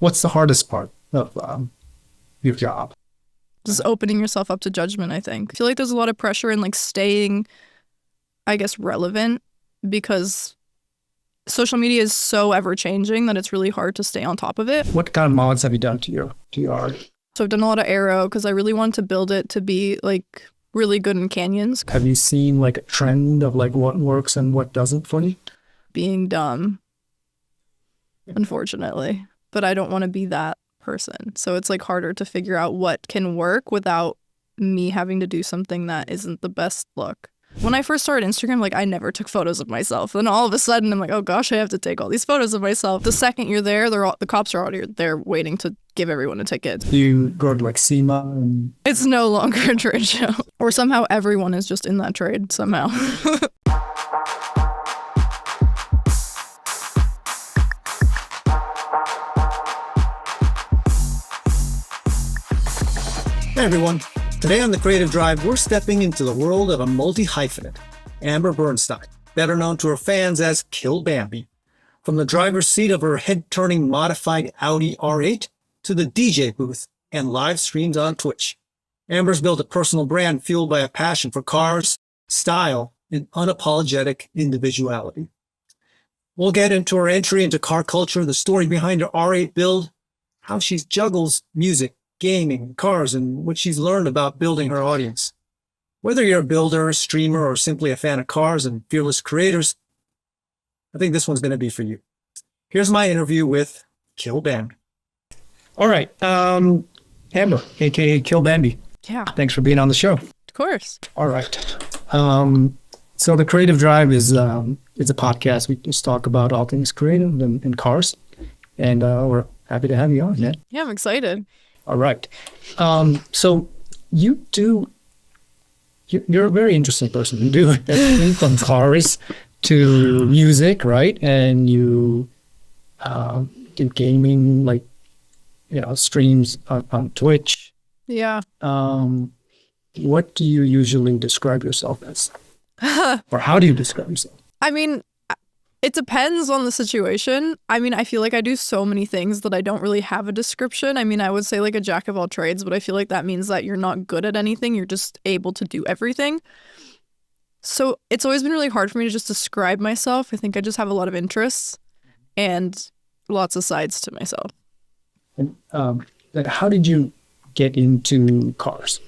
What's the hardest part of your job? Just opening yourself up to judgment, I think. I feel like there's a lot of pressure in like staying, I guess, relevant, because social media is so ever changing that it's really hard to stay on top of it. What kind of mods have you done to your art? So I've done a lot of aero because I really wanted to build it to be like really good in canyons. Have you seen like a trend of like what works and what doesn't for you? Being dumb, unfortunately, but I don't want to be that person. So it's like harder to figure out what can work without me having to do something that isn't the best look. When I first started Instagram, like I never took photos of myself. Then all of a sudden I'm like, oh gosh, I have to take all these photos of myself. The second you're there, the cops are already there waiting to give everyone a ticket. Do you go to like SEMA? And... It's no longer a trade show. Or somehow everyone is just in that trade somehow. Hey everyone, today on The Creative Drive, we're stepping into the world of a multi-hyphenate, Amber Bernstein, better known to her fans as Kill Bambi. From the driver's seat of her head-turning modified Audi R8 to the DJ booth and live streams on Twitch, Amber's built a personal brand fueled by a passion for cars, style, and unapologetic individuality. We'll get into her entry into car culture, the story behind her R8 build, how she juggles music, gaming, cars, and what she's learned about building her audience. Whether you're a builder, a streamer, or simply a fan of cars and fearless creators, I think this one's going to be for you. Here's my interview with Kill Bambi. All right. Amber, aka Kill Bambi. Yeah. Thanks for being on the show. Of course. All right. So The Creative Drive is a podcast. We just talk about all things creative and cars. And we're happy to have you on, man. Yeah, I'm excited. All right. So you're a very interesting person. You do everything from cars to music, right? And you do gaming, like, streams on Twitch. Yeah. What do you usually describe yourself as? Or how do you describe yourself? I mean, it depends on the situation. I mean, I feel like I do so many things that I don't really have a description. I mean, I would say like a jack of all trades, but I feel like that means that you're not good at anything. You're just able to do everything. So it's always been really hard for me to just describe myself. I think I just have a lot of interests and lots of sides to myself. And like, how did you get into cars?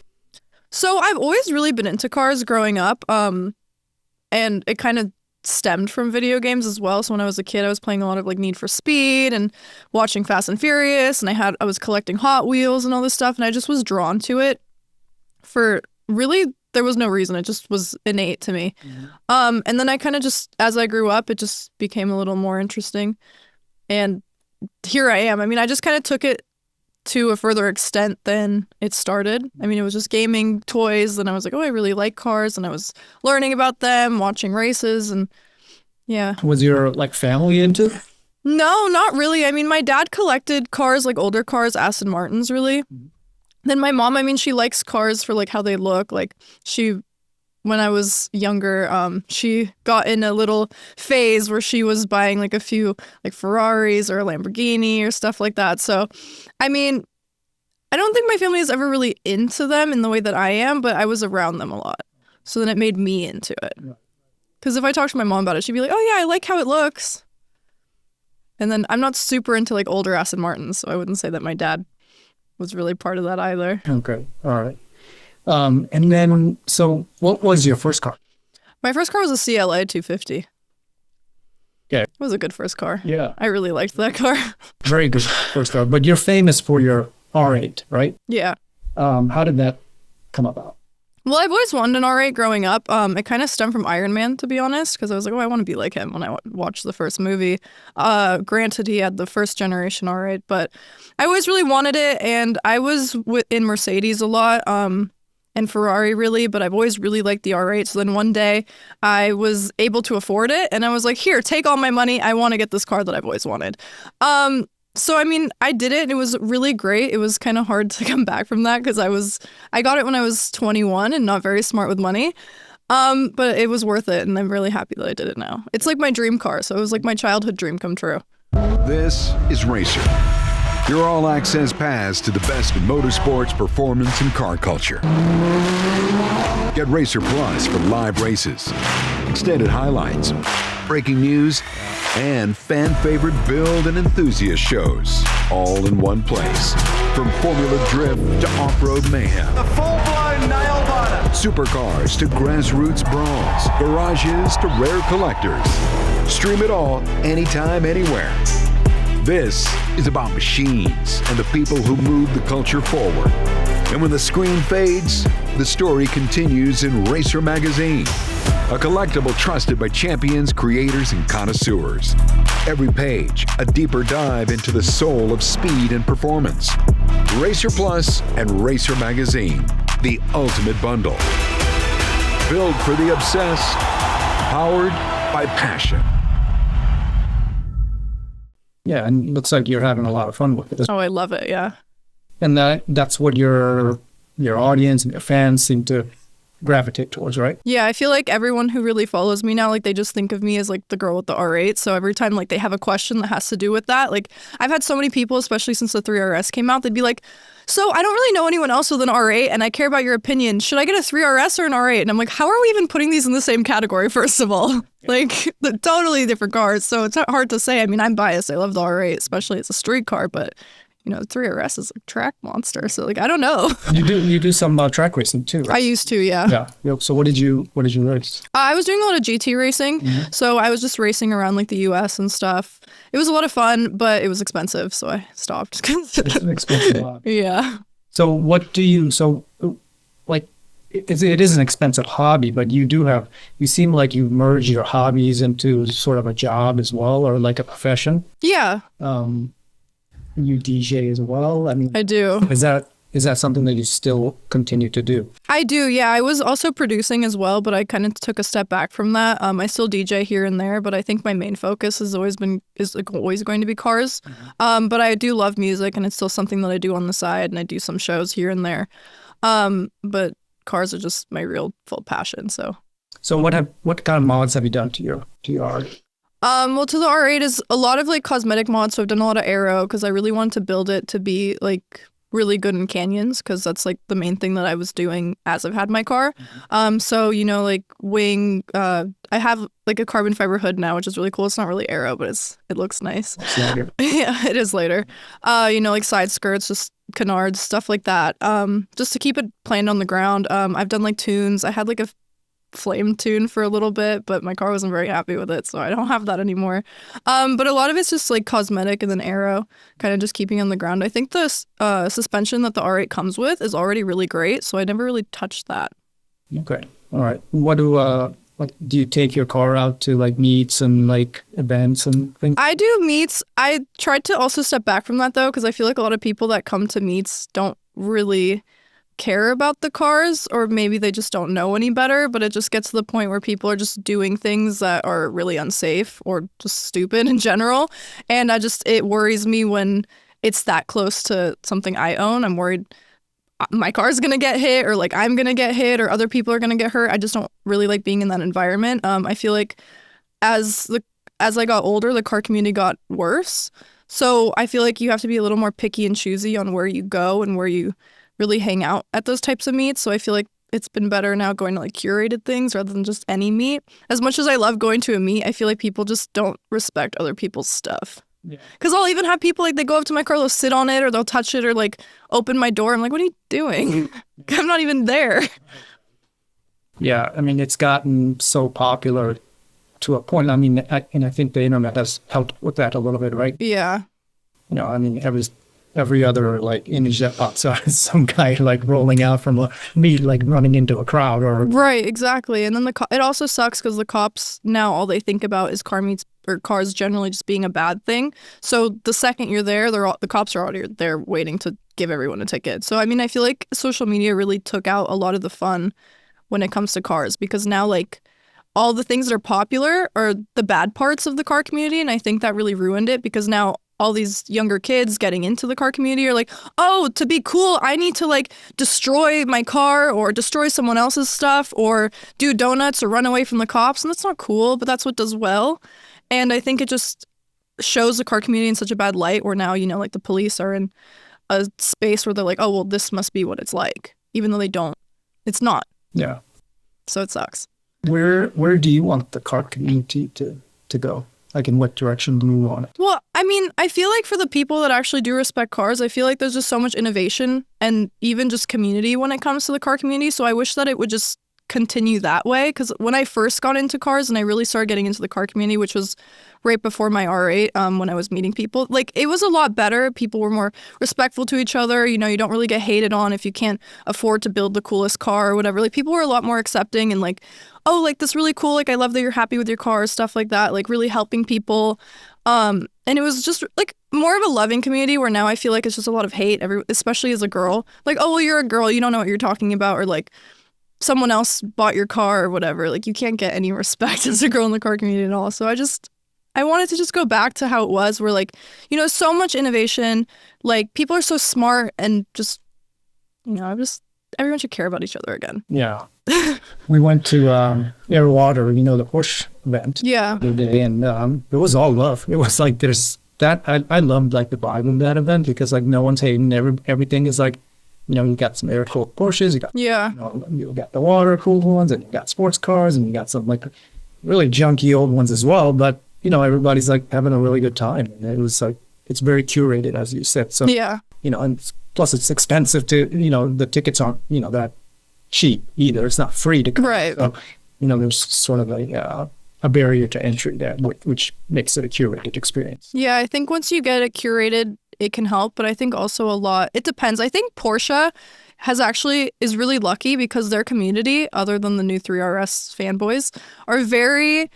So I've always really been into cars growing up. And it kind of stemmed from video games as well. So when I was a kid, I was playing a lot of like Need for Speed and watching Fast and Furious, and I was collecting Hot Wheels and all this stuff, and I just was drawn to it for really, there was no reason. It just was innate to me. Mm-hmm. And then I kind of just, as I grew up, it just became a little more interesting. And here I am. I mean, I just kind of took it to a further extent than it started. I mean, it was just gaming, toys, and I was like, oh, I really like cars, and I was learning about them, watching races, and yeah. Was your like family into? No, not really. I mean, my dad collected cars, like older cars, Aston Martins, really. Mm-hmm. Then my mom, I mean, she likes cars for like how they look. Like when I was younger, she got in a little phase where she was buying like a few like Ferraris or a Lamborghini or stuff like that. So, I mean, I don't think my family is ever really into them in the way that I am, but I was around them a lot. So then it made me into it. Because if I talked to my mom about it, she'd be like, oh yeah, I like how it looks. And then I'm not super into like older Aston Martins, so I wouldn't say that my dad was really part of that either. Okay, all right. And then, so what was your first car? My first car was a CLA 250. Okay. It was a good first car. Yeah. I really liked that car. Very good first car. But you're famous for your R8, right? Yeah. How did that come about? Well, I've always wanted an R8 growing up. It kind of stemmed from Iron Man, to be honest, because I was like, oh, I want to be like him when I watched the first movie. Granted, he had the first generation R8, but I always really wanted it, and I was in Mercedes a lot. And Ferrari really, but I've always really liked the R8. So then one day I was able to afford it, and I was like, here, take all my money. I want to get this car that I've always wanted. So, I mean, I did it, and it was really great. It was kind of hard to come back from that because I got it when I was 21 and not very smart with money. But it was worth it, and I'm really happy that I did it now. It's like my dream car, so it was like my childhood dream come true. This is Racer, Your all-access pass to the best in motorsports, performance, and car culture. Get Racer Plus for live races, extended highlights, breaking news, and fan-favorite build and enthusiast shows, all in one place. From Formula Drift to off-road mayhem. A full-blown nail-biter. Supercars to grassroots brawls, garages to rare collectors. Stream it all, anytime, anywhere. This is about machines and the people who move the culture forward. And when the screen fades, the story continues in Racer Magazine, a collectible trusted by champions, creators, and connoisseurs. Every page, a deeper dive into the soul of speed and performance. Racer Plus and Racer Magazine, the ultimate bundle. Built for the obsessed, powered by passion. Yeah, and it looks like you're having a lot of fun with it. Oh, I love it. Yeah. And that's what your audience and your fans seem to gravitate towards, right? Yeah, I feel like everyone who really follows me now, like they just think of me as like the girl with the R8. So every time like they have a question that has to do with that, like I've had so many people, especially since the 3RS came out, they'd be like, so I don't really know anyone else with an R8 and I care about your opinion. Should I get a 3RS or an R8? And I'm like, how are we even putting these in the same category, first of all? Like, they're totally different cars. So it's hard to say. I mean, I'm biased. I love the R8, especially it's a street car, but you know, the 3RS is a track monster. So like, I don't know. You do some track racing too, right? I used to, yeah. Yeah. Yep. So what did you race? I was doing a lot of GT racing. Mm-hmm. So I was just racing around like the US and stuff. It was a lot of fun, but it was expensive. So I stopped. It's an expensive hobby. Yeah. So it is an expensive hobby, but you seem like you merge your hobbies into sort of a job as well, or like a profession. Yeah. You DJ as well. I mean, I do. Is that something that you still continue to do? I do, yeah. I was also producing as well, but I kind of took a step back from that. I still DJ here and there, but I think my main focus is always going to be cars. Mm-hmm. But I do love music, and it's still something that I do on the side, and I do some shows here and there. But cars are just my real full passion. So what kind of mods have you done to your art? Well, to the R8 is a lot of like cosmetic mods. So I've done a lot of aero because I really wanted to build it to be like really good in canyons, because that's like the main thing that I was doing as I've had my car. So, you know, like wing, I have like a carbon fiber hood now, which is really cool. It's not really aero, but it looks nice. Yeah, it is later. You know, like side skirts, just canards, stuff like that. Just to keep it planned on the ground. I've done like tunes. I had like a flame tune for a little bit, but my car wasn't very happy with it, so I don't have that anymore. But a lot of it's just like cosmetic and then aero, kind of just keeping on the ground. I think the suspension that the R8 comes with is already really great, so I never really touched that. Okay, all right. What do you take your car out to like meets and like events and things? I do meets. I tried to also step back from that though, because I feel like a lot of people that come to meets don't really care about the cars, or maybe they just don't know any better, but it just gets to the point where people are just doing things that are really unsafe or just stupid in general. And it worries me when it's that close to something I own. I'm worried my car's gonna get hit, or like I'm gonna get hit, or other people are gonna get hurt. I just don't really like being in that environment. I feel like as I got older, the car community got worse. So I feel like you have to be a little more picky and choosy on where you go and where you really hang out at those types of meets. So I feel like it's been better now going to like curated things rather than just any meet. As much as I love going to a meet, I feel like people just don't respect other people's stuff. Yeah. Because I'll even have people like they go up to my car, they'll sit on it, or they'll touch it, or like open my door. I'm like, what are you doing? I'm not even there. Yeah, I mean, it's gotten so popular to a point. I mean, and I think the internet has helped with that a little bit, right? Yeah. You know, I mean, every other like image that pops out is some guy like rolling out from a meet, like running into a crowd, or right, exactly. And then it also sucks because the cops now all they think about is car meets or cars generally just being a bad thing. So the second you're there, the cops are already there waiting to give everyone a ticket. So I mean, I feel like social media really took out a lot of the fun when it comes to cars, because now like all the things that are popular are the bad parts of the car community, and I think that really ruined it, because now all these younger kids getting into the car community are like, oh, to be cool, I need to like destroy my car or destroy someone else's stuff or do donuts or run away from the cops. And that's not cool, but that's what does well. And I think it just shows the car community in such a bad light where now, like the police are in a space where they're like, oh, well, this must be what it's like, even though they don't. It's not. Yeah. So it sucks. Where do you want the car community to go? Like in what direction to move on it? Well, I mean, I feel like for the people that actually do respect cars, I feel like there's just so much innovation and even just community when it comes to the car community. So I wish that it would just continue that way. Because when I first got into cars and I really started getting into the car community, which was right before my R8, when I was meeting people, like it was a lot better. People were more respectful to each other. You don't really get hated on if you can't afford to build the coolest car or whatever. Like people were a lot more accepting and like, oh, like this really cool. Like I love that you're happy with your car, stuff like that. Like really helping people. And it was just like more of a loving community where now I feel like it's just a lot of hate, especially as a girl. Like, oh, well, you're a girl. You don't know what you're talking about. Or like someone else bought your car or whatever. Like you can't get any respect as a girl in the car community at all. So I wanted to just go back to how it was where like, so much innovation, like people are so smart and just, everyone should care about each other again. Yeah. We went to Air Water, the Porsche event. Yeah. The other day, and it was all love. It was like there's that I loved like the vibe of that event because like no one's hating. Everything is like, you got some air cooled Porsches, you got you got the water cooled ones, and you got sports cars, and you got some like really junky old ones as well. But everybody's like having a really good time, and it was like it's very curated, as you said. So yeah, and plus it's expensive to the tickets aren't that cheap either. It's not free to come. Right. So, there's sort of a barrier to entry there, which makes it a curated experience. Yeah, I think once you get it curated, it can help. But I think also it depends. I think Porsche is really lucky because their community, other than the new 3RS fanboys, are very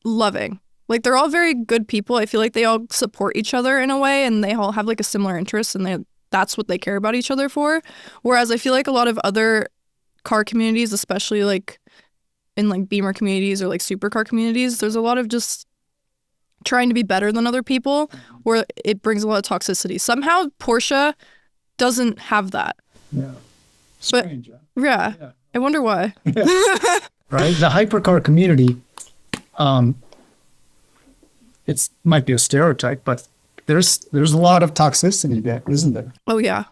loving. Like they're all very good people. I feel like they all support each other in a way, and they all have like a similar interest, and that's what they care about each other for. Whereas I feel like a lot of other car communities, especially like in like Beamer communities or like supercar communities, there's a lot of just trying to be better than other people, where it brings a lot of toxicity. Somehow Porsche doesn't have that. Yeah. Strange. Yeah. I wonder why. Right? The hypercar community, it might be a stereotype, but there's a lot of toxicity there, isn't there? Oh yeah.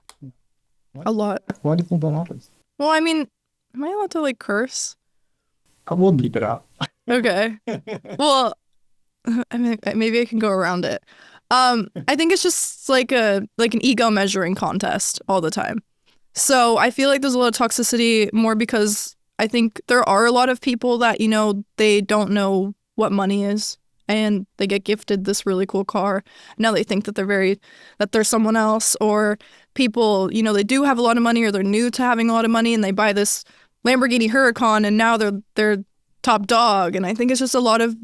A lot. Why do you think that happens? Well, I mean, am I allowed to like curse? I will bleep it out. Okay. Well, I mean, maybe I can go around it. I think it's just like an ego measuring contest all the time. So I feel like there's a lot of toxicity more because I think there are a lot of people that, they don't know what money is, and they get gifted this really cool car. Now they think that they're someone else, or people, they do have a lot of money, or they're new to having a lot of money, and they buy this Lamborghini Huracan, and now they're top dog. And I think it's just a lot of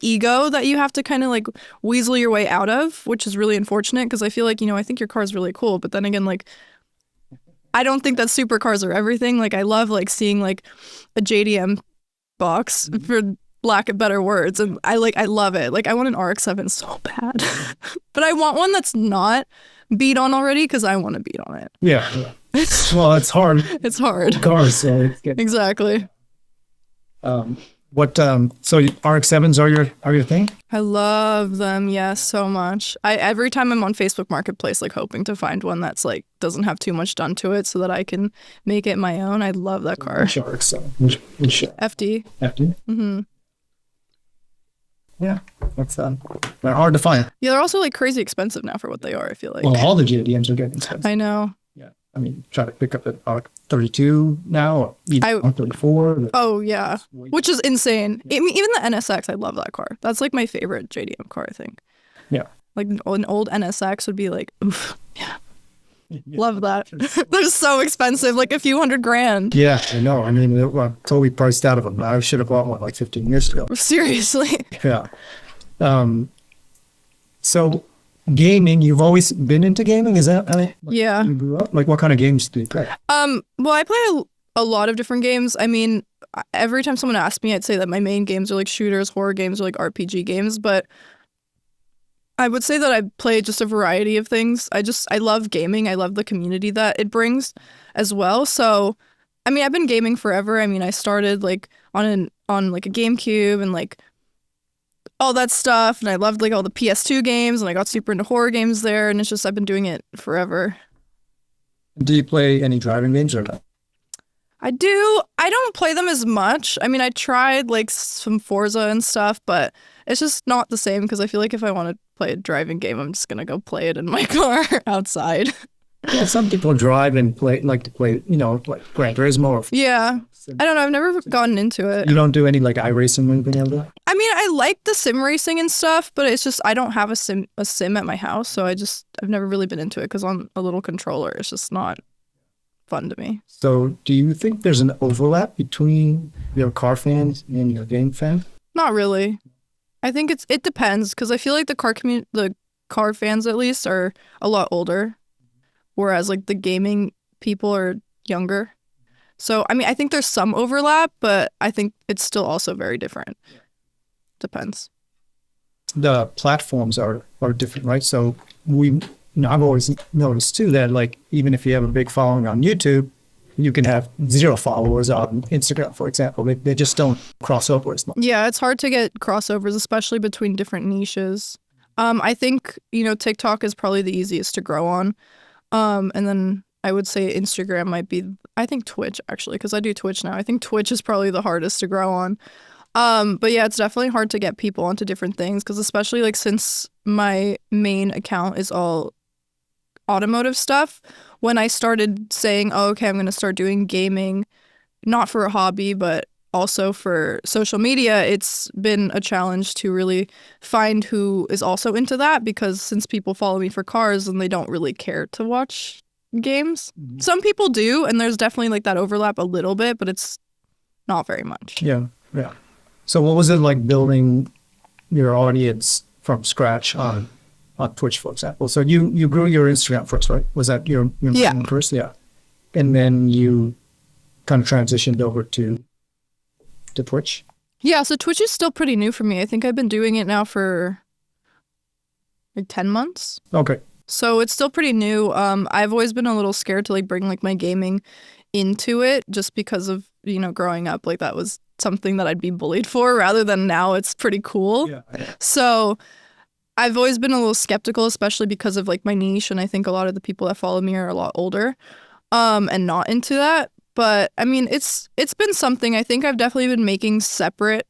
ego that you have to kind of like weasel your way out of, which is really unfortunate because I feel like, I think your car is really cool, but then again, like, I don't think that supercars are everything. Like, I love like seeing like a JDM box, for lack of better words, and I love it. Like, I want an RX-7 so bad, but I want one that's not beat on already because I want to beat on it. Yeah. Well, it's hard. It's hard. Cars, so it's good. Exactly. So RX-7s are your thing? I love them, yes, so much. Every time I'm on Facebook Marketplace, like hoping to find one that's like doesn't have too much done to it, so that I can make it my own. I love that car. Which RX-7? Which FD. FD? Mm-hmm. Yeah, that's they're hard to find. Yeah, they're also like crazy expensive now for what they are. I feel like. Well, all the JDMs are getting expensive. I know. Yeah, I mean, try to pick up an R32 now, or even R34. Oh yeah, which is insane. I mean, even the NSX, I love that car. That's like my favorite JDM car, I think. Yeah. Like an old NSX would be like, oof, yeah. Love that. They're so expensive, like a few $100,000. Yeah, I know. I mean, totally priced out of them. I should have bought one like 15 years ago. Seriously. Yeah. So gaming, you've always been into gaming? Is that, yeah. You grew up? Like, what kind of games do you play? Well, I play a lot of different games. I mean, every time someone asks me, I'd say that my main games are like shooters, horror games, or like RPG games, but I would say that I play just a variety of things. I love gaming. I love the community that it brings as well. So, I mean, I've been gaming forever. I mean, I started like on like a GameCube, and like all that stuff, and I loved like all the PS2 games, and I got super into horror games there, and it's just I've been doing it forever. Do you play any driving games or not? I do. I don't play them as much. I mean, I tried like some Forza and stuff, but it's just not the same because I feel like if I want to play a driving game, I'm just gonna go play it in my car outside. Yeah, some people drive and like to play, like Gran Turismo. Or Yeah. I don't know. I've never gotten into it. You don't do any like iRacing or anything like that? I mean, I like the sim racing and stuff, but it's just I don't have a sim at my house, so I've never really been into it because on a little controller, it's just not fun to me. So, do you think there's an overlap between your car fans and your game fans? Not really. I think it depends because I feel like the car fans at least are a lot older, whereas like the gaming people are younger. So, I mean, I think there's some overlap, but I think it's still also very different. Depends. The platforms are different, right? So I've always noticed too that like even if you have a big following on YouTube, you can have 0 followers on Instagram, for example. They just don't cross over as much. Yeah, it's hard to get crossovers, especially between different niches. I think, TikTok is probably the easiest to grow on. And then I would say Instagram might be, I think Twitch actually, because I do Twitch now. I think Twitch is probably the hardest to grow on. But yeah, it's definitely hard to get people onto different things because especially like since my main account is all automotive stuff, when I started saying, oh, okay, I'm going to start doing gaming, not for a hobby, but also for social media, it's been a challenge to really find who is also into that because since people follow me for cars and they don't really care to watch games. Mm-hmm. Some people do, and there's definitely like that overlap a little bit, but it's not very much. Yeah. So what was it like building your audience from scratch on Twitch, for example? So you grew your Instagram first, right? Was that your main first? Yeah. And then you kind of transitioned over to Twitch? Yeah, so Twitch is still pretty new for me. I think I've been doing it now for like 10 months. Okay. So it's still pretty new. I've always been a little scared to like bring like my gaming into it just because of, growing up, like that was something that I'd be bullied for rather than now it's pretty cool. Yeah. So I've always been a little skeptical, especially because of like my niche. And I think a lot of the people that follow me are a lot older and not into that. But I mean, it's been something. I think I've definitely been making separate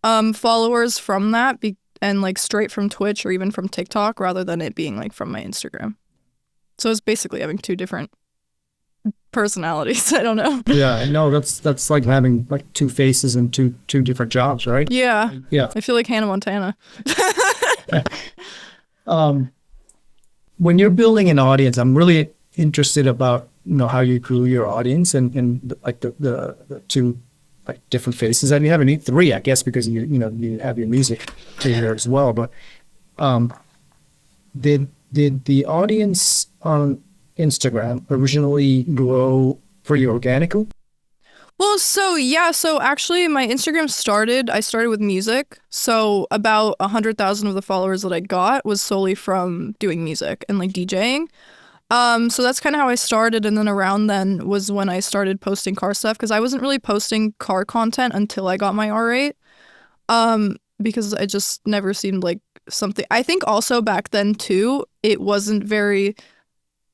followers from that and like straight from Twitch or even from TikTok rather than it being like from my Instagram. So it's basically having 2 different personalities. I don't know. Yeah, I know that's like having like 2 faces and two different jobs, right? Yeah. Yeah. I feel like Hannah Montana. When you're building an audience, I'm really interested about how you grew your audience and like the 2 like different faces that you have. And 3, I guess, because you have your music here as well. But did the audience on Instagram originally grow pretty organically? Well, so actually my Instagram I started with music. So about 100,000 of the followers that I got was solely from doing music and like DJing. So that's kind of how I started. And then around then was when I started posting car stuff because I wasn't really posting car content until I got my R8. Because it just never seemed like something. I think also back then too, it was a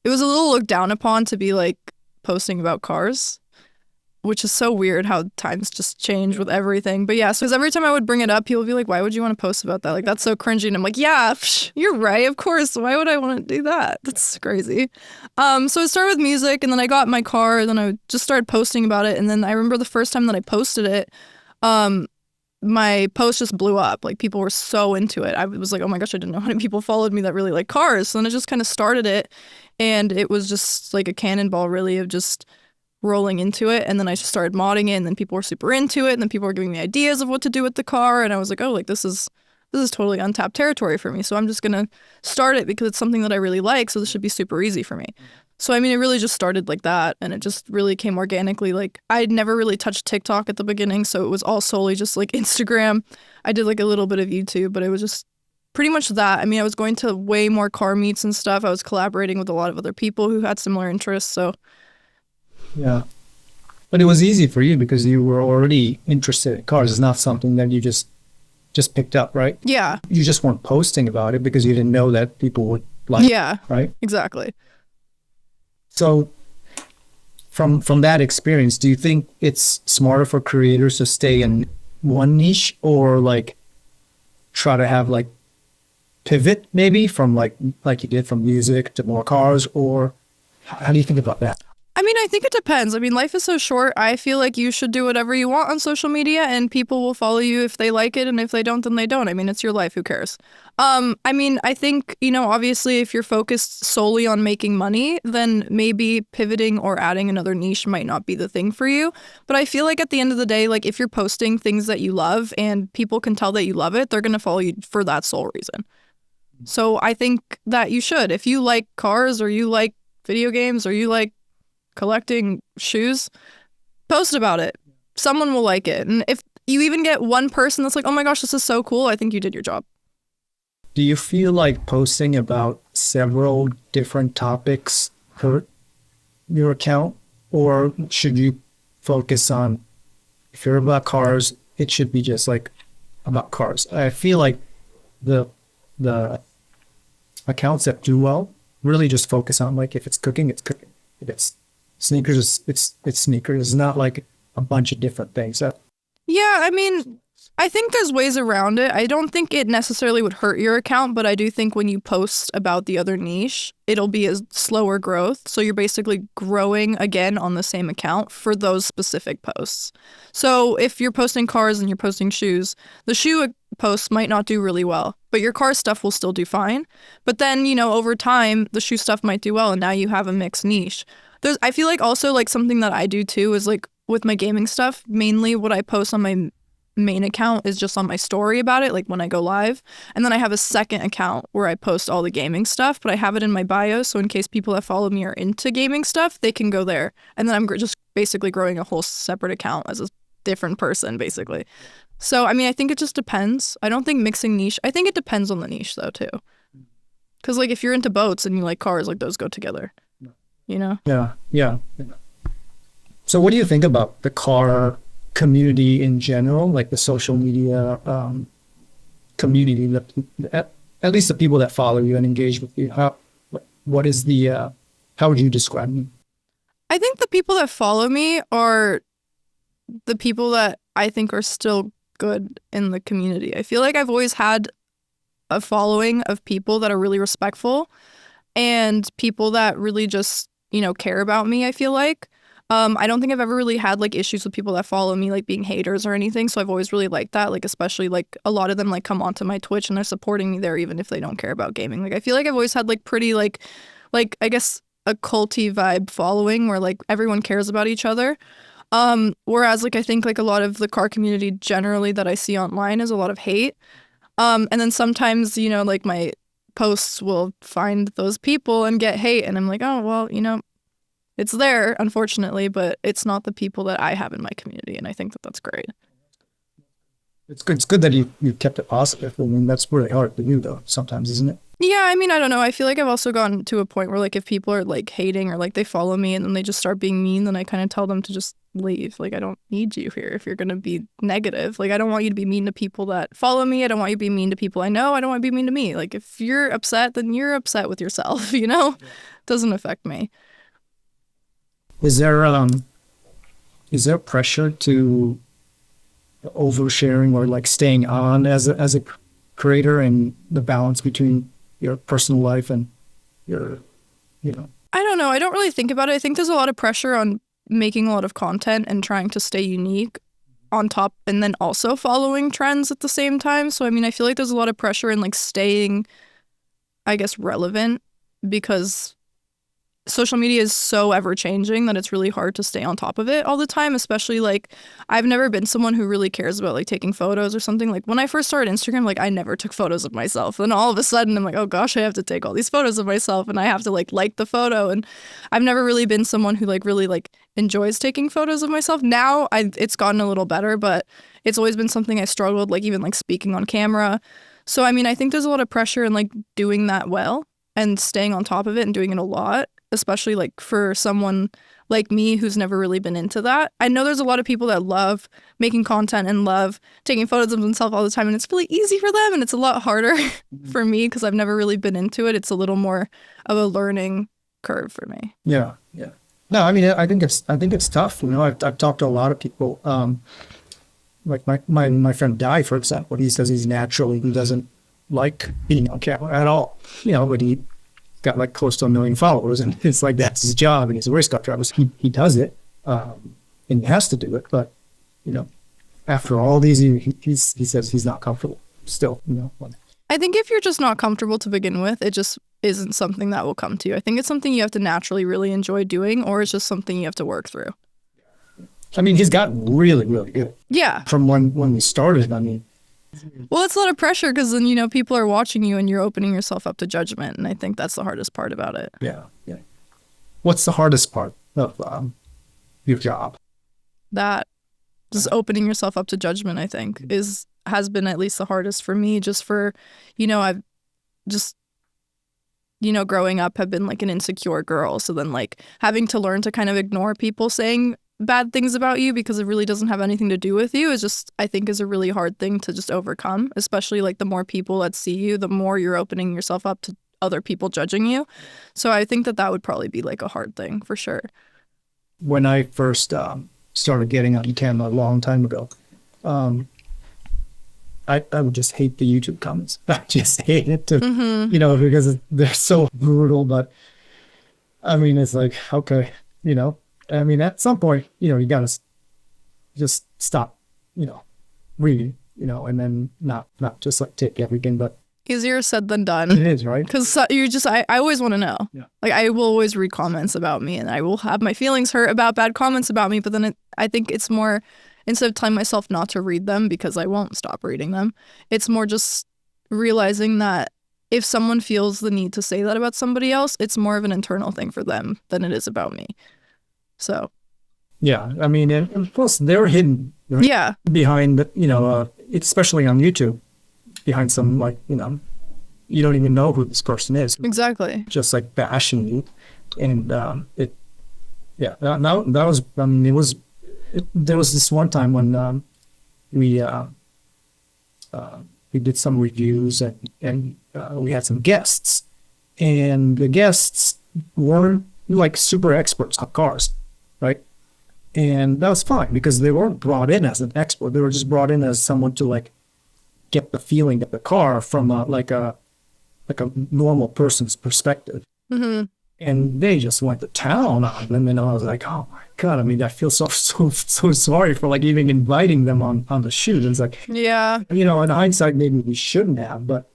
little looked down upon to be like posting about cars, which is so weird how times just change with everything. But yeah, so every time I would bring it up, people would be like, why would you want to post about that? Like, that's so cringy. And I'm like, yeah, you're right. Of course. Why would I want to do that? That's crazy. So I started with music and then I got my car and then I just started posting about it. And then I remember the first time that I posted it, my post just blew up. Like people were so into it. I was like, oh my gosh, I didn't know how many people followed me that really like cars. So then I just kind of started it and it was just like a cannonball really of just rolling into it. And then I just started modding it and then people were super into it. And then people were giving me ideas of what to do with the car. And I was like, oh, like this is totally untapped territory for me. So I'm just going to start it because it's something that I really like. So this should be super easy for me. So, I mean, it really just started like that. And it just really came organically. Like I'd never really touched TikTok at the beginning. So it was all solely just like Instagram. I did like a little bit of YouTube, but it was just pretty much that. I mean, I was going to way more car meets and stuff. I was collaborating with a lot of other people who had similar interests. So yeah. But it was easy for you because you were already interested in cars. It's not something that you just just picked up, right? Yeah. You just weren't posting about it because you didn't know that people would like Yeah. it, right? Exactly. So from that experience, do you think it's smarter for creators to stay in one niche or like try to have like pivot maybe from like you did from music to more cars, or how do you think about that? I mean, I think it depends. I mean, life is so short. I feel like you should do whatever you want on social media and people will follow you if they like it. And if they don't, then they don't. I mean, it's your life. Who cares? I mean, I think, you know, obviously if you're focused solely on making money, then maybe pivoting or adding another niche might not be the thing for you. But I feel like at the end of the day, like if you're posting things that you love and people can tell that you love it, they're going to follow you for that sole reason. So I think that you should. If you like cars or you like video games or you like collecting shoes, post about it. Someone will like it. And if you even get one person that's like, oh my gosh, this is so cool, I think you did your job. Do you feel like posting about several different topics hurt your account? Or should you focus on, if you're about cars, it should be just like about cars? I feel like the accounts that do well really just focus on like, if it's cooking, it's cooking. If it's sneakers, it's sneakers. It's not like a bunch of different things. Yeah, I mean, I think there's ways around it. I don't think it necessarily would hurt your account, but I do think when you post about the other niche, it'll be a slower growth. So you're basically growing again on the same account for those specific posts. So if you're posting cars and you're posting shoes, the shoe posts might not do really well, but your car stuff will still do fine. But then, you know, over time, the shoe stuff might do well, and now you have a mixed niche. I feel like also like something that I do too is like with my gaming stuff, mainly what I post on my main account is just on my story about it, like when I go live. And then I have a second account where I post all the gaming stuff, but I have it in my bio. So in case people that follow me are into gaming stuff, they can go there. And then I'm just basically growing a whole separate account as a different person, basically. So, I mean, I think it just depends. I don't think mixing niche, I think it depends on the niche though, too. Because like if you're into boats and you like cars, like those go together, you know? Yeah. So what do you think about the car community in general, like the social media community, at least the people that follow you and engage with you? How would you describe them? I think the people that follow me are the people that I think are still good in the community. I feel like I've always had a following of people that are really respectful and people that really just, you know, care about me, I feel like. I don't think I've ever really had like issues with people that follow me like being haters or anything. So I've always really liked that. Like especially like a lot of them like come onto my Twitch and they're supporting me there even if they don't care about gaming. Like I feel like I've always had like pretty like I guess a culty vibe following where like everyone cares about each other. Whereas like I think like a lot of the car community generally that I see online is a lot of hate. And then sometimes, you know, like my posts will find those people and get hate and I'm like, oh well, you know, it's there, unfortunately, but it's not the people that I have in my community, and I think that that's great. It's good that you kept it positive. I mean, that's really hard to do, though, sometimes, isn't it? Yeah, I mean, I don't know. I feel like I've also gotten to a point where, like, if people are, like, hating or, like, they follow me and then they just start being mean, then I kind of tell them to just leave. Like, I don't need you here if you're going to be negative. Like, I don't want you to be mean to people that follow me. I don't want you to be mean to people I know. I don't want you to be mean to me. Like, if you're upset, then you're upset with yourself, you know? Yeah. It doesn't affect me. Is there pressure to oversharing or like staying on as a creator and the balance between your personal life and your, you know? I don't know. I don't really think about it. I think there's a lot of pressure on making a lot of content and trying to stay unique on top and then also following trends at the same time. So, I mean, I feel like there's a lot of pressure in like staying, I guess, relevant because social media is so ever-changing that it's really hard to stay on top of it all the time, especially, like, I've never been someone who really cares about, like, taking photos or something. Like, when I first started Instagram, like, I never took photos of myself. Then all of a sudden, I'm like, oh, gosh, I have to take all these photos of myself, and I have to, like the photo. And I've never really been someone who, like, really, like, enjoys taking photos of myself. Now, it's gotten a little better, but it's always been something I struggled, like, even, like, speaking on camera. So, I mean, I think there's a lot of pressure in, like, doing that well and staying on top of it and doing it a lot, especially like for someone like me who's never really been into that. I know there's a lot of people that love making content and love taking photos of themselves all the time, and it's really easy for them, and it's a lot harder for me because I've never really been into it. It's a little more of a learning curve for me. Yeah, yeah. No, I mean, I think it's tough. You know, I've talked to a lot of people. Like my friend Di, for example, he says he doesn't like being on camera at all. You know, but he got like close to 1 million followers, and it's like that's his job, and he's a race car driver. So he does it, and he has to do it. But you know, after all these years, he says he's not comfortable still. You know, I think if you're just not comfortable to begin with, it just isn't something that will come to you. I think it's something you have to naturally really enjoy doing, or it's just something you have to work through. I mean, he's gotten really, really good. Yeah. From when we started, I mean. Well, it's a lot of pressure because then, you know, people are watching you and you're opening yourself up to judgment. And I think that's the hardest part about it. Yeah, yeah. What's the hardest part of your job? That just opening yourself up to judgment, I think, has been at least the hardest for me, just for, you know, I've just, you know, growing up have been like an insecure girl. So then like having to learn to kind of ignore people saying bad things about you because it really doesn't have anything to do with you is just, I think, is a really hard thing to just overcome, especially like the more people that see you, the more you're opening yourself up to other people judging you. So I think that would probably be like a hard thing for sure. When I first started getting on camera a long time ago, I would just hate the YouTube comments. I just hate it, you know, because they're so brutal. But I mean, it's like, okay, you know, I mean, at some point, you know, you got to just stop, you know, reading, you know, and then not just like take everything, but easier said than done. It is, right? Because you're just, I always want to know. Yeah. Like, I will always read comments about me, and I will have my feelings hurt about bad comments about me, but then I think it's more, instead of telling myself not to read them because I won't stop reading them, it's more just realizing that if someone feels the need to say that about somebody else, it's more of an internal thing for them than it is about me. So. Yeah, I mean, and plus they're hidden. Right? Yeah. Behind, you know, especially on YouTube, behind some, like, you know, you don't even know who this person is. Exactly. Just like bashing you. And that was, I mean, there was this one time when we did some reviews and we had some guests, and the guests weren't like super experts on cars, right? And that was fine because they weren't brought in as an expert. They were just brought in as someone to like get the feeling of the car from like a normal person's perspective. Mm-hmm. And they just went to town on them, and I was like, oh my God, I mean, I feel so sorry for like even inviting them on the shoot. It's like, yeah, you know, in hindsight, maybe we shouldn't have, but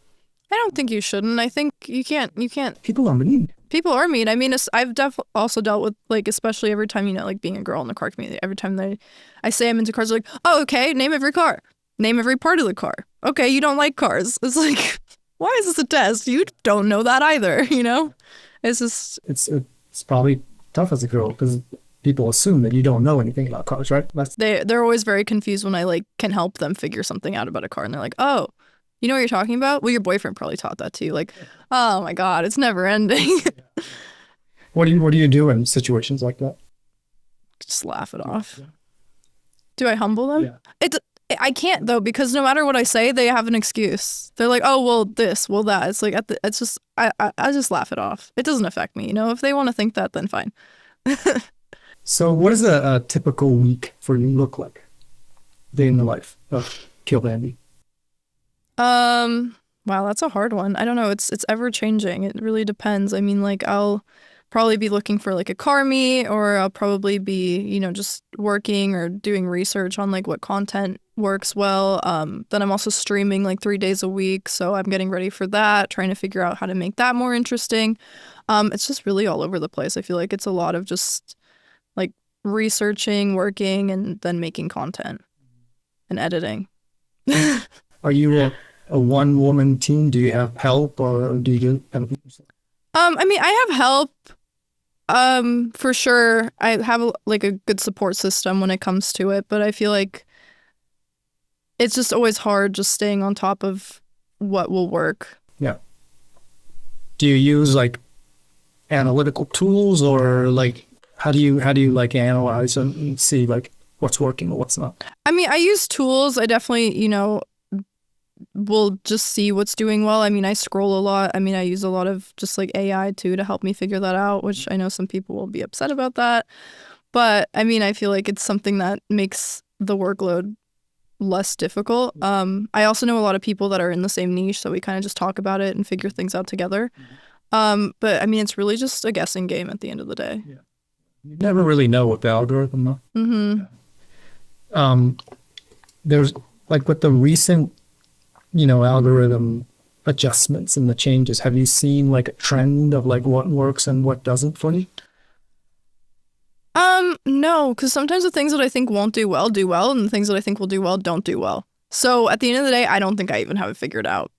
I don't think you shouldn't. I think you can't. People are mean. People are mean. I mean, I've also dealt with, like, especially every time, you know, like being a girl in the car community, every time I say I'm into cars, they're like, oh, okay, name every car. Name every part of the car. Okay, you don't like cars. It's like, why is this a test? You don't know that either, you know? It's just... It's probably tough as a girl because people assume that you don't know anything about cars, right? They're always very confused when I, like, can help them figure something out about a car. And they're like, oh, you know what you're talking about? Well, your boyfriend probably taught that to you. Like, oh my God, it's never ending. What do you do in situations like that? Just laugh it off. Yeah. Do I humble them? Yeah. I can't though, because no matter what I say, they have an excuse. They're like, oh, well, this, well, that. It's like, it's just, I just laugh it off. It doesn't affect me. You know, if they want to think that, then fine. So what does a typical week for you look like? Day in the life of Kill Bambi. Wow, that's a hard one. I don't know. It's ever changing. It really depends. I mean, like, I'll probably be looking for like a car meet, or I'll probably be, you know, just working or doing research on like what content works well. Then I'm also streaming like 3 days a week. So I'm getting ready for that, trying to figure out how to make that more interesting. It's just really all over the place. I feel like it's a lot of just like researching, working, and then making content and editing. Are you a one-woman team? Do you have help, or do you have... I mean, I have help. For sure. I have like a good support system when it comes to it, but I feel like it's just always hard just staying on top of what will work. Yeah. Do you use like analytical tools, or like how do you like analyze and see like what's working or what's not? I mean, I use tools. I definitely, will just see what's doing well. I mean, I scroll a lot. I mean, I use a lot of just like AI too to help me figure that out, which I know some people will be upset about that. But I mean, I feel like it's something that makes the workload less difficult. I also know a lot of people that are in the same niche, so we kind of just talk about it and figure things out together. But I mean, it's really just a guessing game at the end of the day. Yeah. You never really know with the algorithm, though. Mm-hmm. There's like with the recent, algorithm adjustments and the changes, have you seen like a trend of like what works and what doesn't for you? No, because sometimes the things that I think won't do well, and the things that I think will do well, don't do well. So at the end of the day, I don't think I even have it figured out.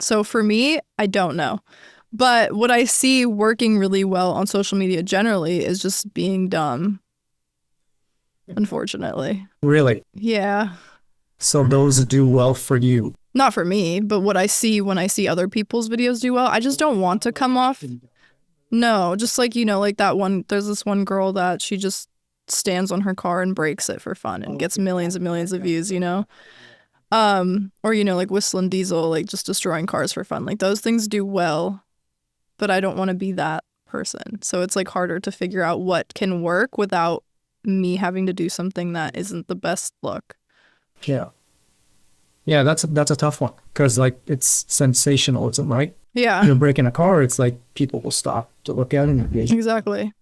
So for me, I don't know. But what I see working really well on social media generally is just being dumb. Unfortunately. Really? Yeah. So those do well for you. Not for me, but what I see when I see other people's videos do well, I just don't want to come off. No, just like, like that one, there's this one girl that she just stands on her car and breaks it for fun and gets millions and millions of views, or, like Whistling Diesel, like just destroying cars for fun. Like those things do well, but I don't want to be that person. So it's like harder to figure out what can work without me having to do something that isn't the best look. Yeah. Yeah, that's a tough one because like it's sensationalism, right? Yeah. You're breaking a car, it's like people will stop to look at it and engage. Exactly.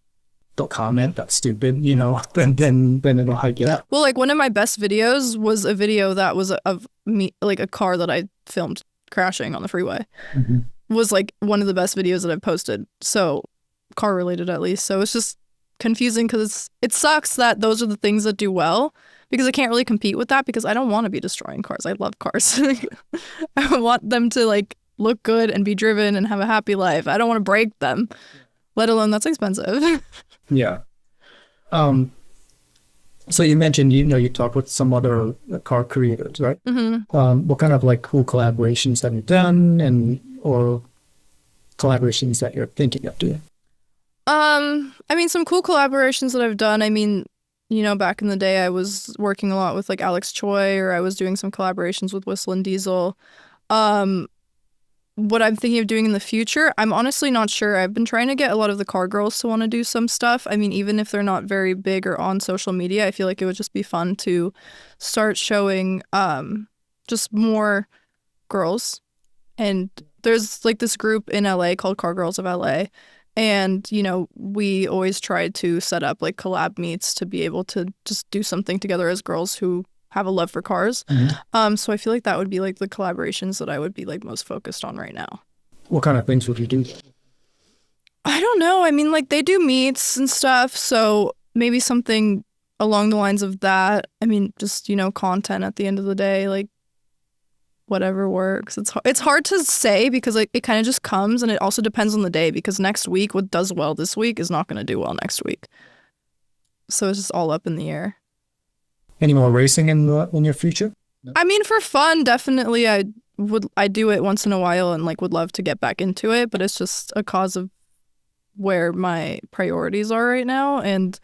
They'll comment, that's stupid, then it'll hype you up. Well, like one of my best videos was a video that was of me, like a car that I filmed crashing on the freeway. Mm-hmm. Was like one of the best videos that I've posted. So car related at least. So it's just confusing because it sucks that those are the things that do well because I can't really compete with that because I don't want to be destroying cars. I love cars. I want them to like look good and be driven and have a happy life. I don't want to break them, let alone that's expensive. Yeah. So you mentioned, you talked with some other car creators, right? Mm-hmm. What kind of like cool collaborations have you done or collaborations that you're thinking of doing? I mean, some cool collaborations that I've done. I mean, back in the day, I was working a lot with like Alex Choi, or I was doing some collaborations with Whistling Diesel. What I'm thinking of doing in the future, I'm honestly not sure. I've been trying to get a lot of the car girls to want to do some stuff. I mean, even if they're not very big or on social media, I feel like it would just be fun to start showing just more girls. And there's like this group in LA called Car Girls of LA. And, we always try to set up like collab meets to be able to just do something together as girls who have a love for cars. Mm-hmm. So I feel like that would be like the collaborations that I would be like most focused on right now. What kind of things would you do? I don't know. I mean, like they do meets and stuff. So maybe something along the lines of that. I mean, just, content at the end of the day, like whatever works. It's hard to say because like it kind of just comes, and it also depends on the day because next week, what does well this week is not going to do well next week. So it's just all up in the air. Any more racing in your future? No. I mean, for fun, definitely. I do it once in a while and like would love to get back into it, but it's just a cause of where my priorities are right now, and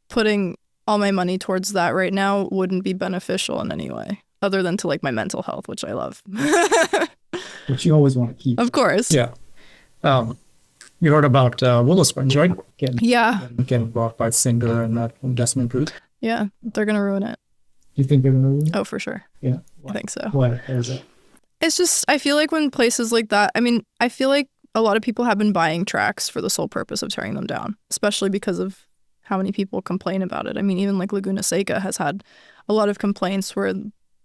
putting all my money towards that right now wouldn't be beneficial in any way other than to like my mental health, which I love. Which you always want to keep. Of course. Yeah. You heard about Willowsprings, right? Getting bought by Singer and that investment group. Yeah, they're going to ruin it. You think they're going to ruin it? Oh, for sure. Yeah. I think so. Why is it? It's just, I feel like when places like that, I mean, I feel like a lot of people have been buying tracks for the sole purpose of tearing them down, especially because of how many people complain about it. I mean, even like Laguna Seca has had a lot of complaints where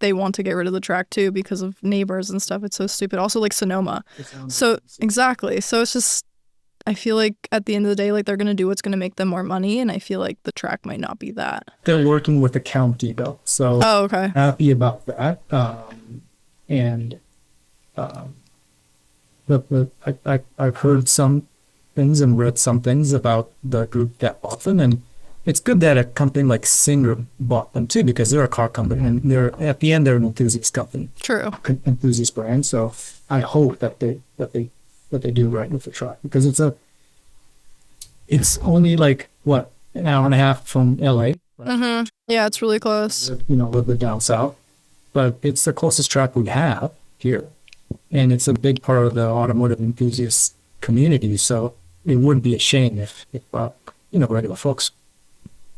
they want to get rid of the track too because of neighbors and stuff. It's so stupid. Also like Sonoma. So exactly. So it's just, I feel like at the end of the day, like they're going to do what's going to make them more money. And I feel like the track might not be that. They're working with the county though. So okay. Happy about that. I've heard some things and read some things about the group that bought them. And it's good that a company like Singer bought them too, because they're a car company and at the end they're an enthusiast company. True. Enthusiast brand. So I hope that they do right with the track, because it's It's only like what, an hour and a half from LA, Yeah, it's really close. a little bit down south, but it's the closest track we have here, and it's a big part of the automotive enthusiast community. So it would be a shame if regular folks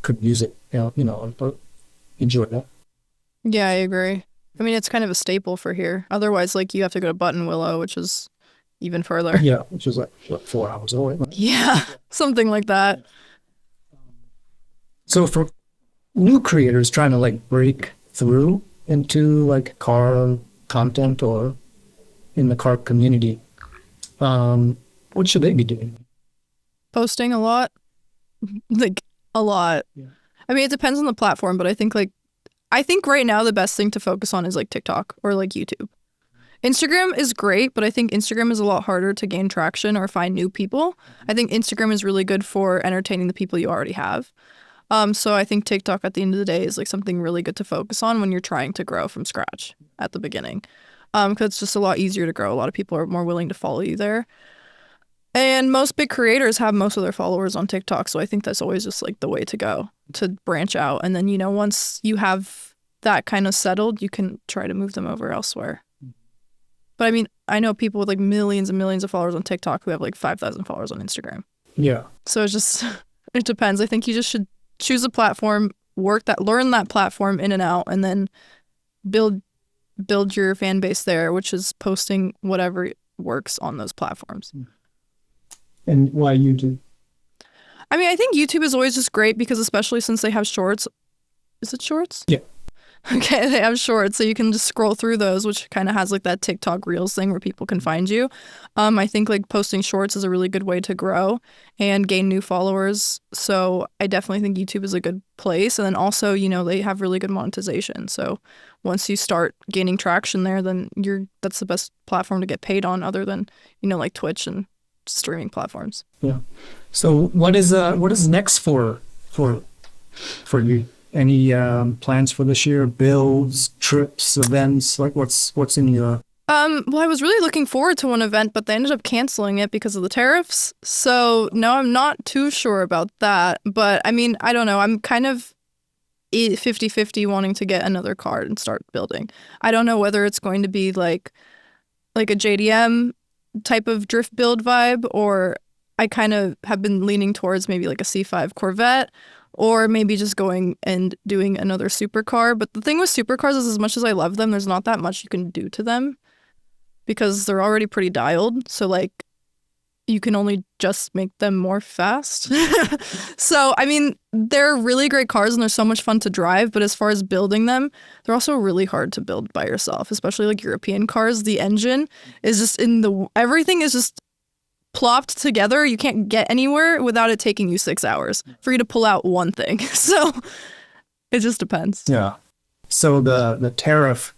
could use it, enjoy that. Yeah, I agree. I mean, it's kind of a staple for here. Otherwise, like, you have to go to Buttonwillow, which is even further. Yeah, which is like, what, 4 hours away. Right? Yeah, something like that. So for new creators trying to like break through into like car content or in the car community, what should they be doing? Posting a lot. Like, a lot. Yeah. I mean, it depends on the platform, but I think right now the best thing to focus on is like TikTok or like YouTube. Instagram is great, but I think Instagram is a lot harder to gain traction or find new people. I think Instagram is really good for entertaining the people you already have. So I think TikTok at the end of the day is like something really good to focus on when you're trying to grow from scratch at the beginning. Because it's just a lot easier to grow. A lot of people are more willing to follow you there. And most big creators have most of their followers on TikTok. So I think that's always just like the way to go, to branch out. And then, once you have that kind of settled, you can try to move them over elsewhere. But I mean, I know people with like millions and millions of followers on TikTok who have like 5,000 followers on Instagram. Yeah. So it depends. I think you just should choose a platform, learn that platform in and out, and then build your fan base there, which is posting whatever works on those platforms. And why YouTube? I mean, I think YouTube is always just great because especially since they have shorts. Is it shorts? Yeah. Okay, they have shorts, so you can just scroll through those, which kind of has like that TikTok Reels thing where people can find you. I think like posting shorts is a really good way to grow and gain new followers. So I definitely think YouTube is a good place. And then also, they have really good monetization. So once you start gaining traction there, then that's the best platform to get paid on, other than, like Twitch and streaming platforms. Yeah. So what is next for you? Any plans for this year? Builds, trips, events? Like what's in your? Well, I was really looking forward to one event, but they ended up canceling it because of the tariffs. So no, I'm not too sure about that. But I mean, I don't know. I'm kind of 50-50 wanting to get another car and start building. I don't know whether it's going to be like a JDM type of drift build vibe, or I kind of have been leaning towards maybe like a C5 Corvette, or maybe just going and doing another supercar. But the thing with supercars is, as much as I love them, there's not that much you can do to them because they're already pretty dialed. So like, you can only just make them more fast. So, I mean, they're really great cars and they're so much fun to drive. But as far as building them, they're also really hard to build by yourself, especially like European cars. The engine is just everything is just plopped together. You can't get anywhere without it taking you 6 hours for you to pull out one thing. So it just depends. Yeah. So the tariff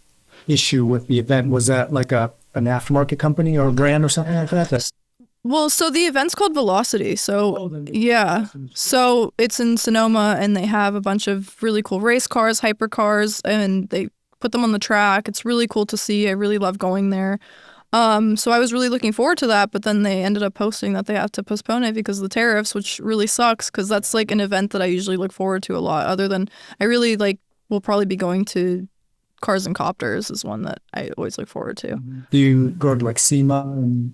issue with the event, was that like an aftermarket company or a brand or something like that? Well, so the event's called Velocity. So yeah. So it's in Sonoma and they have a bunch of really cool race cars, hypercars, and they put them on the track. It's really cool to see. I really love going there. So I was really looking forward to that, but then they ended up posting that they had to postpone it because of the tariffs, which really sucks because that's like an event that I usually look forward to a lot. Other than I really will probably be going to Cars and Copters is one that I always look forward to. Do you go to like SEMA?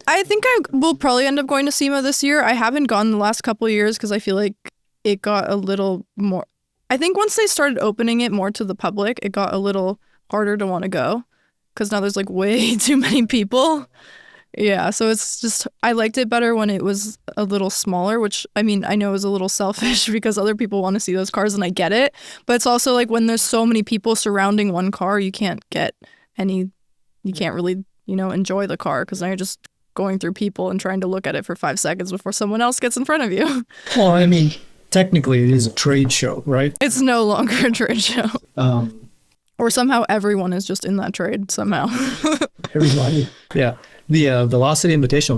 I think I will probably end up going to SEMA this year. I haven't gone the last couple of years because I feel like it got a little more. I think once they started opening it more to the public, it got a little harder to want to go. Because now there's like way too many people. Yeah, so it's just, I liked it better when it was a little smaller, which I mean, I know is a little selfish because other people want to see those cars and I get it. But it's also like when there's so many people surrounding one car, you can't really, enjoy the car because now you're just going through people and trying to look at it for 5 seconds before someone else gets in front of you. Well, I mean, technically it is a trade show, right? It's no longer a trade show. Or somehow everyone is just in that trade somehow. Everybody. Yeah. The Velocity Invitational,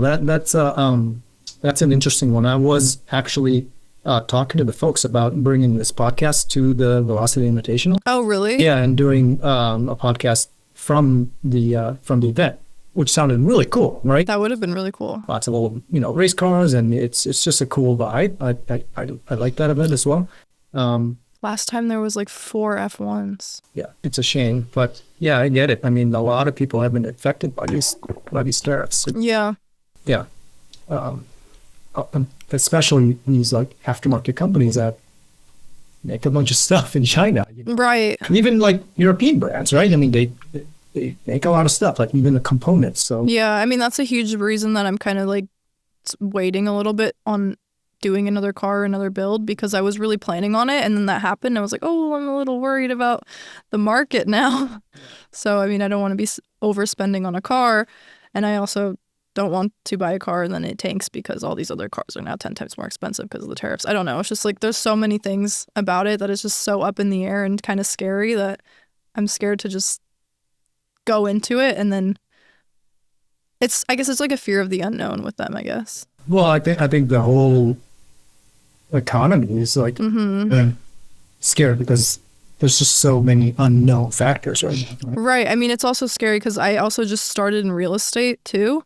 that's an interesting one. I was actually talking to the folks about bringing this podcast to the Velocity Invitational. Oh, really? Yeah, and doing a podcast from the event. which sounded really cool, right? That would have been really cool. Lots of old, race cars, and it's just a cool vibe. I like that event as well. Last time there was like 4 F1s. Yeah, it's a shame, but yeah, I get it. I mean, a lot of people have been affected by these tariffs. Yeah. Yeah, especially these like aftermarket companies that make a bunch of stuff in China. Right. Even like European brands, right? I mean, they make a lot of stuff, like even the components. So Yeah, I mean, that's a huge reason that I'm kind of like waiting a little bit on doing another car, another build, because I was really planning on it. And then that happened. I was like, oh, I'm a little worried about the market now. So, I mean, I don't want to be overspending on a car. And I also don't want to buy a car and then it tanks because all these other cars are now 10 times more expensive because of the tariffs. I don't know. It's just like there's so many things about it that is just so up in the air and kind of scary that I'm scared to just go into it. And then I guess it's like a fear of the unknown with them, I guess. well, I think the whole economy is like scared because there's just so many unknown factors right now. Right? Right. I mean, it's also scary because I also just started in real estate too.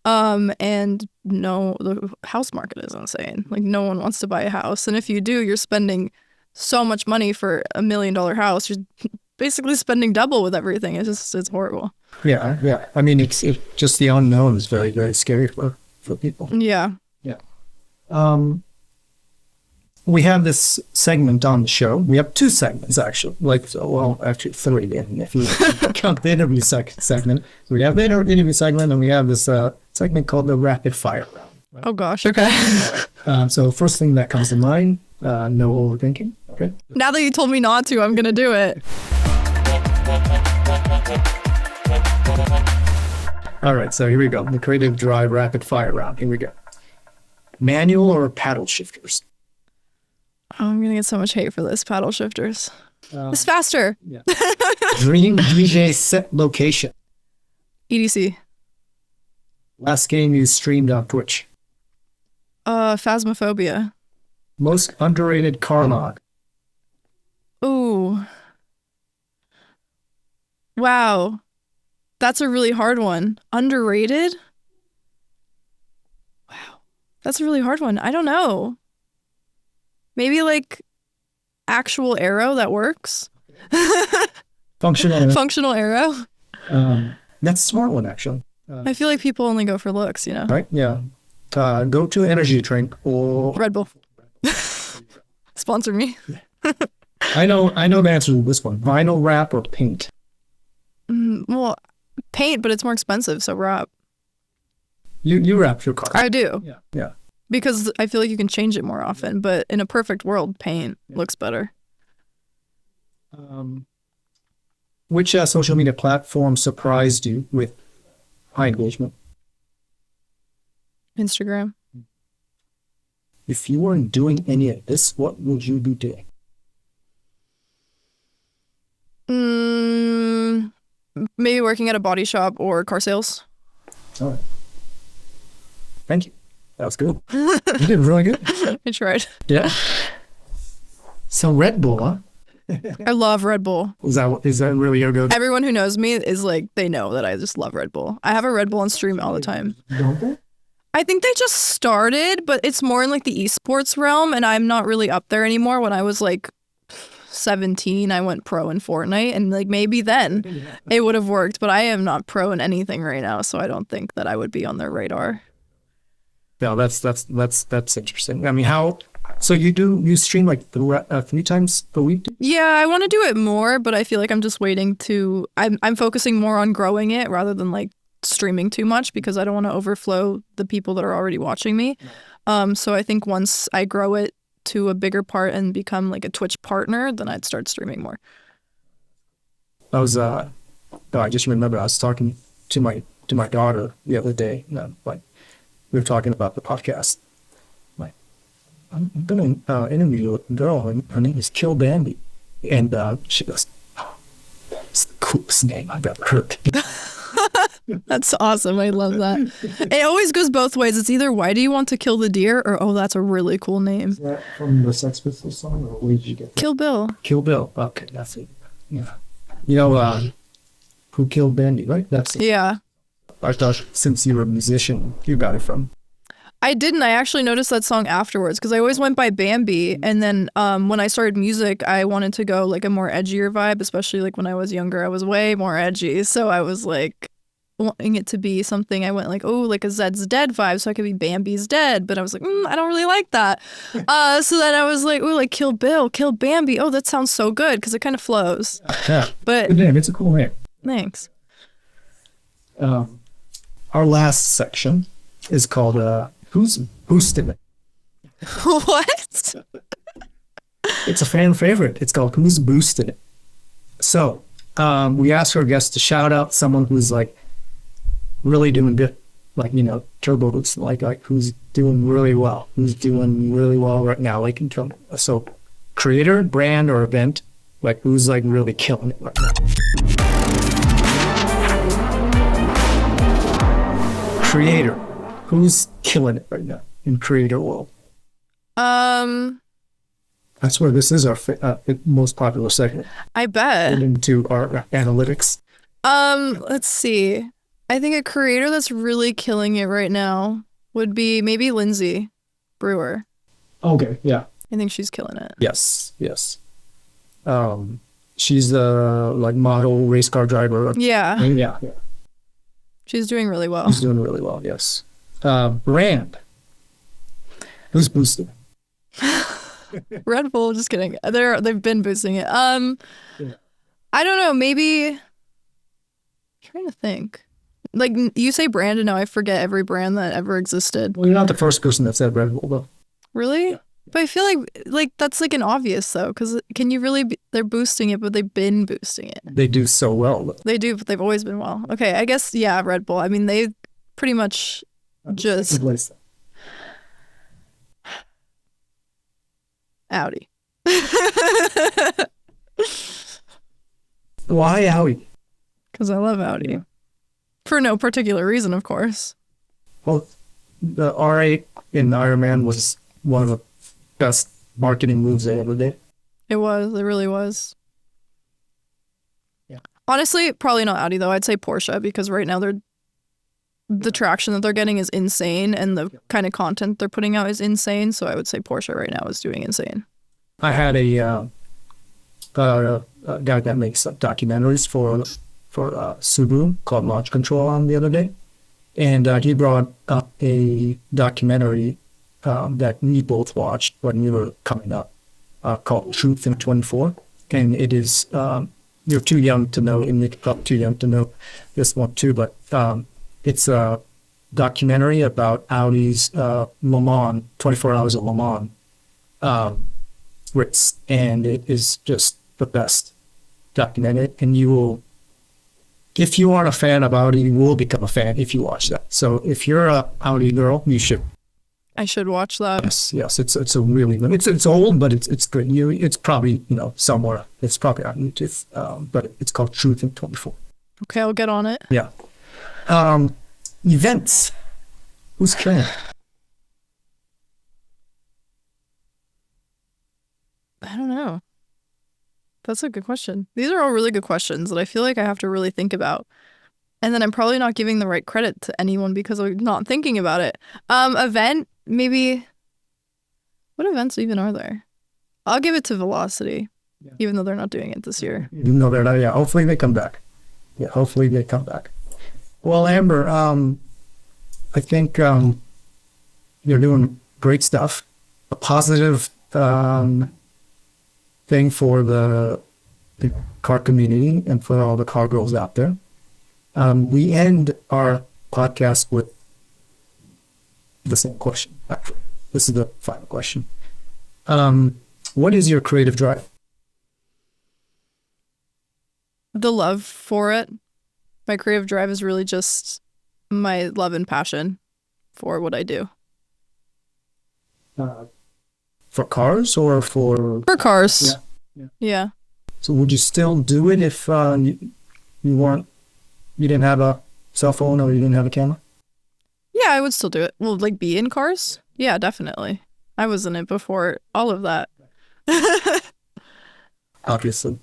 And no, the house market is insane. Like no one wants to buy a house. And if you do, you're spending so much money for $1 million house. You're basically spending double with everything. It's horrible. Yeah. I mean, it's just the unknown is very, very scary for people. Yeah. Yeah. We have this segment on the show. We have 2 segments, actually. Actually 3, if you count the interview segment. So we have the interview segment, and we have this segment called the rapid fire round. Right? Oh gosh. Okay. So first thing that comes to mind, no overthinking. Okay. Now that you told me not to, I'm gonna do it. All right. So here we go. The creative drive rapid fire round. Here we go. Manual or paddle shifters? Oh, I'm gonna get so much hate for this. Paddle shifters. It's faster. Yeah. Dream DJ set location. EDC. Last game you streamed on Twitch. Phasmophobia. Most underrated car mod. Ooh. Wow. That's a really hard one. Underrated? Wow. That's a really hard one. I don't know. Maybe like actual arrow that works. Functional. Functional arrow. That's a smart one, actually. I feel like people only go for looks, you know? Right? Yeah. Go to energy drink or Red Bull. Sponsor me. I know the answer to this one. Vinyl wrap or paint? Well, paint, but it's more expensive, so wrap. You wrap your car. I do. Yeah. Because I feel like you can change it more often, but in a perfect world, paint looks better. Which social media platform surprised you with high engagement? Instagram. If you weren't doing any of this, what would you be doing? Maybe working at a body shop or car sales. All right. Thank you. That was good. You did really good. I tried. Yeah. So Red Bull, huh? I love Red Bull. Is that really your go-to? Everyone who knows me is like, they know that I just love Red Bull. I have a Red Bull on stream all the time. Don't they? I think they just started, but it's more in like the esports realm, and I'm not really up there anymore. When I was like 17, I went pro in Fortnite, and like maybe then it would have worked, but I am not pro in anything right now, so I don't think that I would be on their radar. Yeah, that's interesting. I mean, so you stream like 3 times a week? Yeah, I want to do it more, but I feel like I'm just waiting to. I'm focusing more on growing it rather than like streaming too much because I don't want to overflow the people that are already watching me. So I think once I grow it to a bigger part and become like a Twitch partner, then I'd start streaming more. I just remember I was talking to my daughter the other day. Like we were talking about the podcast. Like I'm gonna interview a girl. Her name is Kill Bambi, and she goes, oh, "It's the coolest name I've ever heard." That's awesome. I love that. It always goes both ways. It's either why do you want to kill the deer or oh, that's a really cool name. Is that from the Sex Pistols song, or where did you get that? Kill Bill. Kill Bill. Okay, that's it. Yeah. You know who killed Bambi, right? That's it. Yeah. I thought since you were a musician, you got it from. I didn't. I actually noticed that song afterwards because I always went by Bambi. And then when I started music, I wanted to go like a more edgier vibe, especially like when I was younger. I was way more edgy. So I was like wanting it to be something. I went like, oh, like a Zed's Dead vibe. So I could be Bambi's Dead. But I was like, I don't really like that. So then I was like, oh, like Kill Bill, Kill Bambi. Oh, that sounds so good because it kind of flows. Yeah. But Good name. It's a cool name. thanks. Our last section is called Who's Boosting It? What? It's a fan favorite. It's called Who's Boosting It? So we ask our guests to shout out someone who's like really doing good, like, you know, turbo boost, like who's doing really well, right now, like in terms so creator, brand, or event, like who's like really killing it right now. Creator, who's killing it right now in creator world? That's where this is our most popular segment. I bet. Into our analytics. Let's see. I think a creator that's really killing it right now would be maybe Lindsay Brewer. Okay, yeah. I think she's killing it. Yes. She's a like model race car driver. Yeah. Yeah. She's doing really well. She's doing really well, yes. Brand. Who's boosting? Red Bull, just kidding. They've been boosting it. I don't know, maybe I'm trying to think. Like you say brand and now I forget every brand that ever existed. Well, you're not the first person that said Red Bull though. Really? Yeah. But I feel like that's like an obvious though, because can you really they're boosting it, but they've been boosting it. They do so well though. They do, but they've always been well. Okay, I guess yeah, Red Bull. I mean they pretty much just Audi. Why Audi? Because I love Audi. Yeah. For no particular reason, of course. Well, the R8 in Iron Man was one of the best marketing moves they ever did. It was. It really was. Yeah. Honestly, probably not Audi, though. I'd say Porsche, because right now the traction that they're getting is insane, and the kind of content they're putting out is insane, so I would say Porsche right now is doing insane. I had a guy that makes documentaries for Subaru called Launch Control on the other day, and he brought up a documentary that we both watched when we were coming up called Truth in 24, and it is you're too young to know, and you're probably too young to know this one too, but it's a documentary about Audi's Le Mans, 24 Hours of Le Mans race, and it is just the best documented, and you will, if you aren't a fan of Audi, you will become a fan if you watch that. So if you're a Audi girl, you should. I should watch that. Yes, it's a really it's old, but it's good. It's probably somewhere. It's probably on YouTube, but it's called Truth in 24. Okay, I'll get on it. Yeah. Events. Who's killing? I don't know. That's a good question. These are all really good questions that I feel like I have to really think about. And then I'm probably not giving the right credit to anyone because I'm not thinking about it. Event, maybe. What events even are there? I'll give it to Velocity, even though they're not doing it this year. Even though they're not, yeah. Hopefully they come back. Yeah, hopefully they come back. Well, Amber, I think you're doing great stuff. A positive thing for the car community and for all the car girls out there. We end our podcast with the same question. Actually, this is the final question. What is your creative drive? The love for it. My creative drive is really just my love and passion for what I do. For cars or for cars? Yeah. So would you still do it if you didn't have a cell phone or you didn't have a camera? Yeah, I would still do it. Well, like be in cars? Yeah, definitely. I was in it before all of that. Obviously.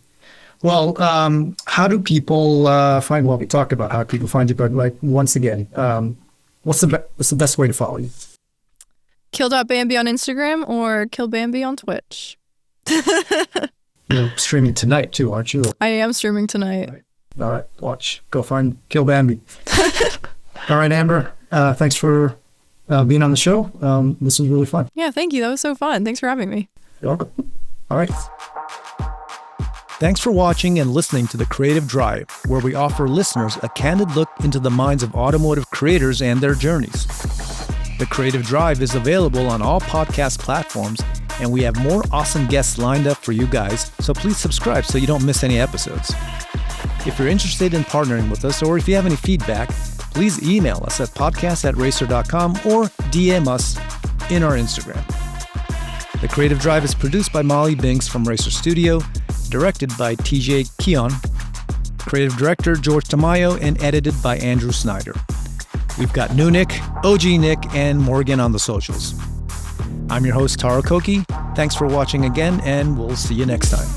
Well, how do people find? Well, we talked about how people find you, but like once again, what's the best way to follow you? Kill.Bambi on Instagram or Kill Bambi on Twitch. You're streaming tonight too, aren't you? I am streaming tonight. All right, watch. Go find Kill Bambi. All right, Amber. Thanks for being on the show. This was really fun. Yeah, thank you. That was so fun. Thanks for having me. You're welcome. All right. Thanks for watching and listening to The Creative Drive, where we offer listeners a candid look into the minds of automotive creators and their journeys. The Creative Drive is available on all podcast platforms, and we have more awesome guests lined up for you guys, so please subscribe so you don't miss any episodes. If you're interested in partnering with us, or if you have any feedback, please email us at podcast@racer.com or DM us in our Instagram. The Creative Drive is produced by Molly Binks from Racer Studio, directed by TJ Keon, creative director George Tamayo, and edited by Andrew Snyder. We've got New Nick, OG Nick, and Morgan on the socials. I'm your host, Taro Koki. Thanks for watching again, and we'll see you next time.